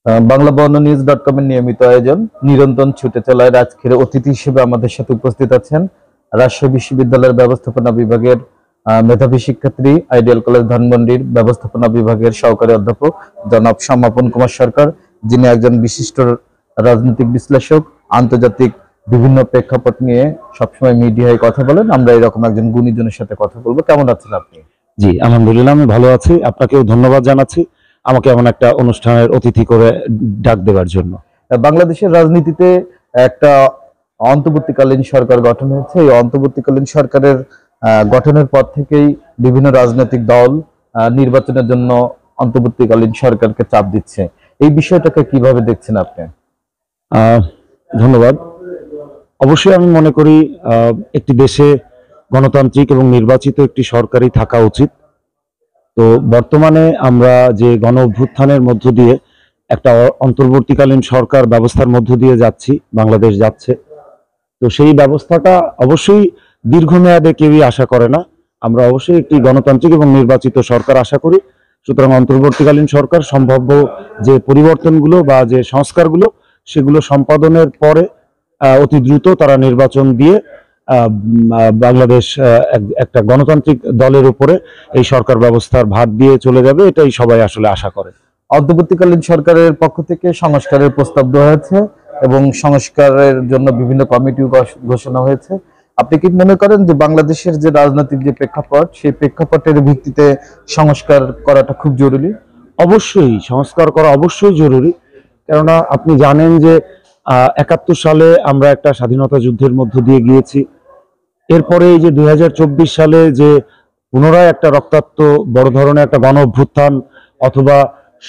বাংলা বর্ণ নিউজ.com এর নিয়মিত আয়োজন নিরন্তর ছুটে চলায় আজকের অতিথি হিসেবে আমাদের সাথে উপস্থিত আছেন রাজশাহী বিশ্ববিদ্যালয়ের ব্যবস্থাপনা বিভাগের মেধাবী শিক্ষার্থী, আইডিয়াল কলেজ ধানমন্ডির ব্যবস্থাপনা বিভাগের সহকারী অধ্যাপক জনাব সমাপন কুমার সরকার, যিনি একজন বিশিষ্ট রাজনৈতিক বিশ্লেষক, আন্তর্জাতিক বিভিন্ন প্রেক্ষাপট নিয়ে সবসময় মিডিয়ায় কথা বলেন। আমরা এরকম একজন গুণীজনের সাথে কথা বলবো। কেমন আছেন আপনি? জি, আলহামদুলিল্লাহ, আমি ভালো আছি। আপনাকেও ধন্যবাদ জানাচ্ছি আমাকে এমন একটা অনুষ্ঠানের অতিথি করে ডাক দেওয়ার জন্য। বাংলাদেশের রাজনীতিতে একটা অন্তর্বর্তীকালীন সরকার গঠন হয়েছে। এই অন্তর্বর্তীকালীন সরকারের গঠনের পর থেকেই বিভিন্ন রাজনৈতিক দল নির্বাচনের জন্য অন্তর্বর্তীকালীন সরকারকে চাপ দিচ্ছে। এই বিষয়টাকে কিভাবে দেখছেন আপনি? ধন্যবাদ। অবশ্যই আমি মনে করি একটি দেশে গণতান্ত্রিক এবং নির্বাচিত একটি সরকারই থাকা উচিত। তো বর্তমানে আমরা যে গণ অভ্যুত্থানের মধ্য দিয়ে একটা অন্তর্বর্তীকালীন সরকার ব্যবস্থার মধ্য দিয়ে যাচ্ছি, বাংলাদেশ যাচ্ছে। তো সেই ব্যবস্থাটা অবশ্যই দীর্ঘমেয়াদে কেউই আশা করে না। আমরা অবশ্যই একটি গণতান্ত্রিক এবং নির্বাচিত সরকার আশা করি। সুতরাং অন্তর্বর্তীকালীন সরকার সম্ভাব্য যে পরিবর্তনগুলো বা যে সংস্কারগুলো সেগুলো সম্পাদনের পরে অতি দ্রুত তারা নির্বাচন দিয়ে বাংলাদেশ একটা গণতান্ত্রিক দলের উপরে এই সরকার ব্যবস্থার ভার দিয়ে চলে যাবে, এটাই সবাই আসলে আশা করে। অন্তর্বর্তীকালীন সরকারের পক্ষ থেকে সংস্কারের প্রস্তাব দেওয়া হয়েছে এবং সংস্কারের জন্য বিভিন্ন কমিটিও ঘোষণা হয়েছে। আপনি কি মনে করেন যে বাংলাদেশের যে রাজনৈতিক যে প্রেক্ষাপট, সেই প্রেক্ষাপটের ভিত্তিতে সংস্কার করাটা খুব জরুরি? অবশ্যই সংস্কার করা অবশ্যই জরুরি। কেননা আপনি জানেন যে ৭১ সালে আমরা একটা স্বাধীনতা যুদ্ধের মধ্য দিয়ে গিয়েছি। এরপরে এই যে ২০২৪ সালে যে পুনরায় একটা রক্তাক্ত বড় ধরনের একটা গণ অভ্যুত্থান অথবা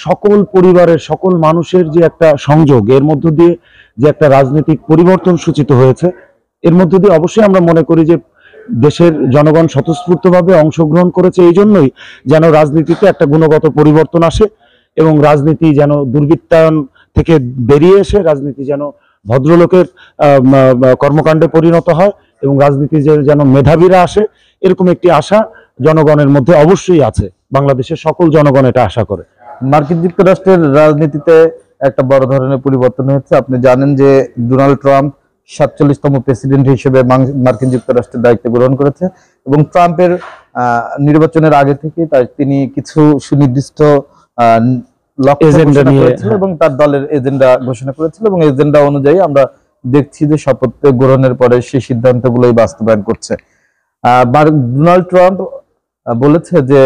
সকল পরিবারের সকল মানুষের যে একটা সংযোগ, এর মধ্য দিয়ে যে একটা রাজনৈতিক পরিবর্তন সূচিত হয়েছে, এর মধ্য দিয়ে অবশ্যই আমরা মনে করি যে দেশের জনগণ স্বতঃস্ফূর্তভাবে অংশগ্রহণ করেছে এই জন্যই যেন রাজনীতিতে একটা গুণগত পরিবর্তন আসে এবং রাজনীতি যেন দুর্বৃত্তায়ন থেকে বেরিয়ে এসে রাজনীতি যেন ভদ্রলোকের কর্মকাণ্ডে পরিণত হয় এবং রাজনীতি যেন মেধাবীরা আসে, এরকম একটি আশা জনগণের মধ্যে অবশ্যই আছে। বাংলাদেশের সকল জনগণ এটা আশা করে। মার্কিন যুক্তরাষ্ট্রের রাজনীতিতে একটা বড় ধরনের পরিবর্তন হচ্ছে। আপনি জানেন যে ডোনাল্ড ট্রাম্প ৪৭তম প্রেসিডেন্ট হিসেবে মার্কিন যুক্তরাষ্ট্রের দায়িত্ব গ্রহণ করেছে এবং ট্রাম্পের নির্বাচনের আগে থেকে তিনি কিছু সুনির্দিষ্ট লক্ষ্য ঘোষণা করেছিল এবং তার দলের এজেন্ডা ঘোষণা করেছিল এবং এজেন্ডা অনুযায়ী আমরা দেখছি যে শপথ গ্রহণের পরে সেই সিদ্ধান্তগুলোই বাস্তবায়ন করছে। ডোনাল্ড ট্রাম্প বলেছে যে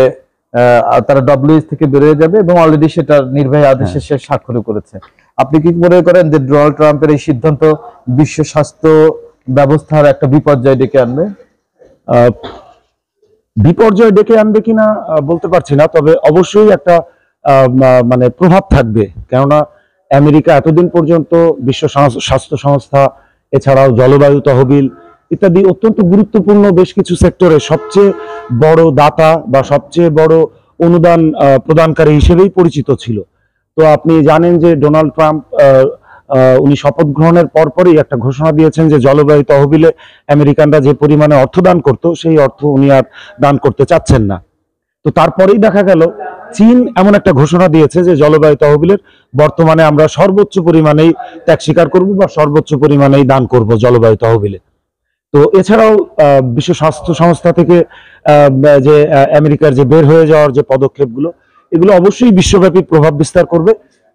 তারা ডব্লিউএইচ থেকে বেরিয়ে যাবে এবং অলরেডি সেটা নির্বাহী আদেশে সে স্বাক্ষর করেছে। আপনি কি মনে করেন যে ডোনাল্ড ট্রাম্পের এই সিদ্ধান্ত বিশ্ব স্বাস্থ্য ব্যবস্থার একটা বিপর্যয় ডেকে আনবে? বিপর্যয় ডেকে আনবে কিনা বলতে পারছি না, তবে অবশ্যই একটা মানে প্রভাব থাকবে। কেননা আমেরিকা এতদিন পর্যন্ত বিশ্ব স্বাস্থ্য সংস্থা, এছাড়াও জলবায়ু তহবিল ইত্যাদি অত্যন্ত গুরুত্বপূর্ণ বেশ কিছু সেক্টরে সবচেয়ে বড় দাতা বা সবচেয়ে বড় অনুদান প্রদানকারী হিসেবেই পরিচিত ছিল। তো আপনি জানেন যে ডোনাল্ড ট্রাম্প উনি শপথ গ্রহণের পরপরই একটা ঘোষণা দিয়েছেন যে জলবায়ু তহবিলে আমেরিকানরা যে পরিমাণে অর্থ দান করত সেই অর্থ উনি আর দান করতে চাচ্ছেন না। তো তারপরেই দেখা গেল চীন এমন একটা ঘোষণা দিয়েছে যে জলবায়ু তহবিলের বর্তমানে আমরা সর্বোচ্চ পরিমাণেই ত্যাগ স্বীকার করব বা সর্বোচ্চ পরিমাণেই দান করব জলবায়ু তহবিলে। তো এছাড়াও বিশ্ব স্বাস্থ্য সংস্থা থেকে যে আমেরিকার যে বের হয়ে যাওয়ার যে পদক্ষেপগুলো, এগুলো অবশ্যই বিশ্বব্যাপী প্রভাব বিস্তার করবে।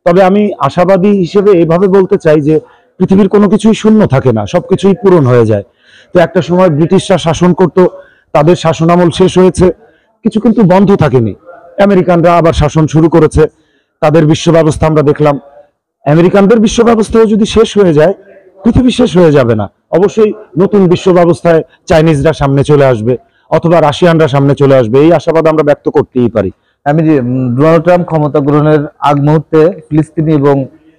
তবে আমি আশাবাদী হিসেবে এইভাবে বলতে চাই যে পৃথিবীর কোনো কিছুই শূন্য থাকে না, সবকিছুই পূরণ হয়ে যায়। তো একটা সময় ব্রিটিশরা শাসন করত, তাদের শাসনামল শেষ হয়েছে, কিছু কিন্তু বন্ধ থাকেনি। আমেরিকানরা আবার শাসন শুরু করেছে, তাদের বিশ্ব ব্যবস্থা আমরা দেখলাম। আমেরিকানদের বিশ্ব ব্যবস্থাও যদি শেষ হয়ে যায়, পৃথিবী শেষ হয়ে যাবে না। অবশ্যই নতুন বিশ্ব ব্যবস্থায় চাইনিজরা সামনে চলে আসবে অথবা রাশিয়ানরা সামনে চলে আসবে, এই আশাবাদ আমরা ব্যক্ত করতেই পারি। ডোনাল্ড ট্রাম্প ক্ষমতা গ্রহণের আগ মুহূর্তে ফিলিস্তিনি এবং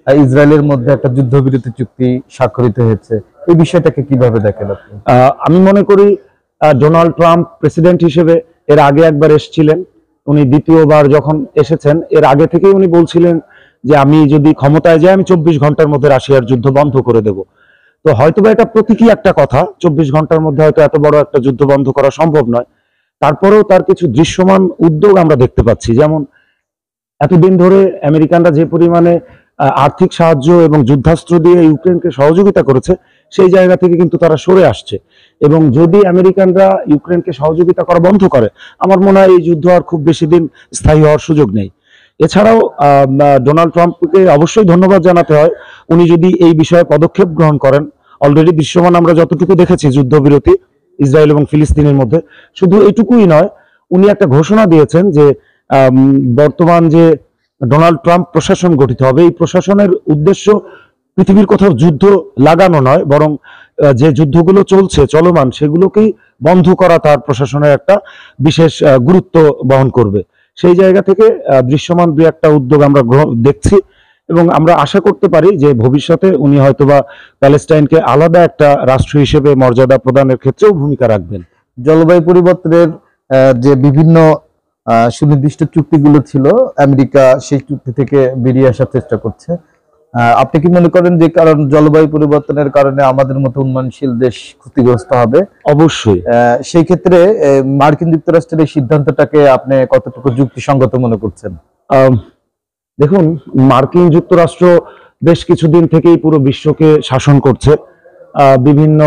ইসরায়েলের মধ্যে একটা যুদ্ধবিরতি চুক্তি স্বাক্ষরিত হয়েছে। এই বিষয়টাকে কিভাবে দেখেন আপনি? আমি মনে করি ডোনাল্ড ট্রাম্প প্রেসিডেন্ট হিসেবে এর আগে একবার এসেছিলেন, উনি দ্বিতীয়বার যখন এসেছেন এর আগে থেকেই উনি বলছিলেন যে আমি যদি ক্ষমতায় যাই আমি ২৪ ঘন্টার মধ্যে রাশিয়ার যুদ্ধ বন্ধ করে দেব। তো হয়তোবা এটা প্রতীকী একটা কথা, ২৪ ঘন্টার মধ্যে হয়তো এত বড় একটা যুদ্ধ বন্ধ করা সম্ভব নয়। তারপরেও তার কিছু দৃশ্যমান উদ্যোগ আমরা দেখতে পাচ্ছি, যেমন এতদিন ধরে আমেরিকানরা যে পরিমাণে আর্থিক সাহায্য এবং যুদ্ধাস্ত্র দিয়ে ইউক্রেনকে সহযোগিতা করেছে, সেই জায়গা থেকে কিন্তু তারা সরে আসছে। এবং যদি আমেরিকানরা ইউক্রেনকে সহযোগিতা করা বন্ধ করে, আমার মনে হয় এই যুদ্ধ আর খুব বেশি দিন স্থায়ী হওয়ার সুযোগ নেই। এছাড়াও ডোনাল্ড ট্রাম্পকে অবশ্যই ধন্যবাদ জানাতে হয়, উনি যদি এই বিষয়ে পদক্ষেপ গ্রহণ করেন। অলরেডি দৃশ্যমান আমরা যতটুকু দেখেছি যুদ্ধবিরতি ইসরায়েল এবং ফিলিস্তিনের মধ্যে, শুধু এটুকুই নয়, উনি একটা ঘোষণা দিয়েছেন যে বর্তমান যে ডোনাল্ড ট্রাম্প প্রশাসন গঠিত হবে, এই প্রশাসনের উদ্দেশ্য পৃথিবীর কোথাও যুদ্ধ লাগানো নয়, বরং যে যুদ্ধগুলো চলছে চলমান সেগুলোকেই বন্ধ করা তার প্রশাসনের একটা বিশেষ গুরুত্ব বহন করবে। সেই জায়গা থেকে দৃশ্যমান দুই একটা উদ্যোগ আমরা দেখছি এবং আমরা আশা করতে পারি যে ভবিষ্যতে উনি হয়তোবা প্যালেস্টাইনকে আলাদা একটা রাষ্ট্র হিসেবে মর্যাদা প্রদানের ক্ষেত্রেও ভূমিকা রাখবেন। জলবায়ু পরিবর্তনের যে বিভিন্ন সুনির্দিষ্ট চুক্তিগুলো ছিল, আমেরিকা সেই চুক্তি থেকে বেরিয়ে আসার চেষ্টা করছে। আপনি কি মনে করেন যে কারণ জলবায়ু পরিবর্তনের কারণে আমাদের মতো উন্নয়নশীল দেশ ক্ষতিগ্রস্ত হবে? অবশ্যই। সেই ক্ষেত্রে মার্কিন যুক্তরাষ্ট্রের এই সিদ্ধান্তটাকে আপনি কতটুকু যুক্তিসঙ্গত মনে করছেন? দেখুন, মার্কিন যুক্তরাষ্ট্র বেশ কিছুদিন থেকেই পুরো বিশ্বকে শাসন করছে, বিভিন্ন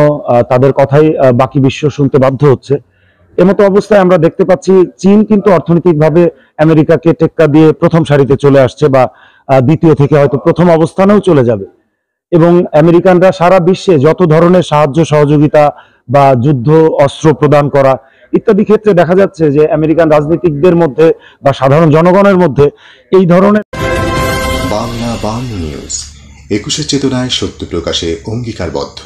তাদের কথাই বাকি বিশ্ব শুনতে বাধ্য হচ্ছে। এমতো অবস্থায় আমরা দেখতে পাচ্ছি চীন কিন্তু অর্থনৈতিকভাবে আমেরিকাকে টেক্কা দিয়ে প্রথম সারিতে চলে আসছে, বা দ্বিতীয় থেকে হয়তো প্রথম অবস্থানেও চলে যাবে। এবং আমেরিকানরা সারা বিশ্বে যত ধরনের সাহায্য সহযোগিতা বা যুদ্ধ অস্ত্র প্রদান করা ইত্যাদি ক্ষেত্রে দেখা যাচ্ছে যে আমেরিকান রাজনীতিকদের মধ্যে বা সাধারণ জনগণের মধ্যে এই ধরনের বাংলা নিউজ 21 চেতনায় সত্য প্রকাশে অঙ্গীকারবদ্ধ।